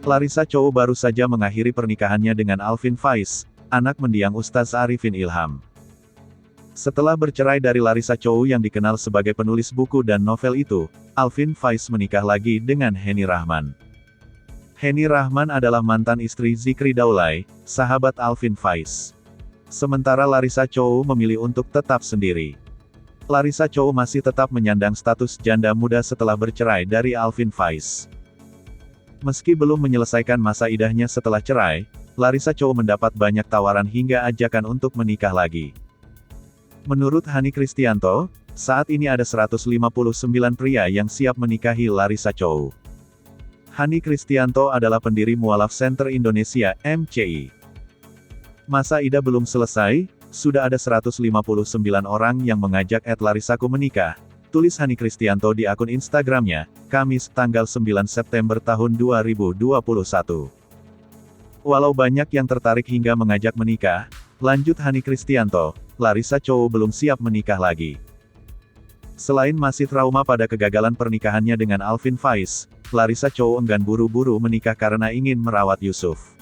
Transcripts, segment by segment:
Larissa Chow baru saja mengakhiri pernikahannya dengan Alvin Faiz, anak mendiang Ustaz Arifin Ilham. Setelah bercerai dari Larissa Chow yang dikenal sebagai penulis buku dan novel itu, Alvin Faiz menikah lagi dengan Henny Rahman. Henny Rahman adalah mantan istri Zikri Daulay, sahabat Alvin Faiz. Sementara Larissa Chow memilih untuk tetap sendiri. Larissa Chow masih tetap menyandang status janda muda setelah bercerai dari Alvin Faiz. Meski belum menyelesaikan masa idahnya setelah cerai, Larissa Chow mendapat banyak tawaran hingga ajakan untuk menikah lagi. Menurut Hani Kristianto, saat ini ada 159 pria yang siap menikahi Larissa Chow. Hani Kristianto adalah pendiri Mualaf Center Indonesia, MCI. Masa idah belum selesai, sudah ada 159 orang yang mengajak Larissaku menikah, tulis Hani Kristianto di akun Instagramnya, Kamis, tanggal 9 September tahun 2021. Walau banyak yang tertarik hingga mengajak menikah, lanjut Hani Kristianto, Larissa Chow belum siap menikah lagi. Selain masih trauma pada kegagalan pernikahannya dengan Alvin Faiz, Larissa Chow enggan buru-buru menikah karena ingin merawat Yusuf.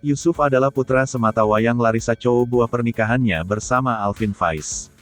Yusuf adalah putra sematawayang Larissa Chow, buah pernikahannya bersama Alvin Faiz.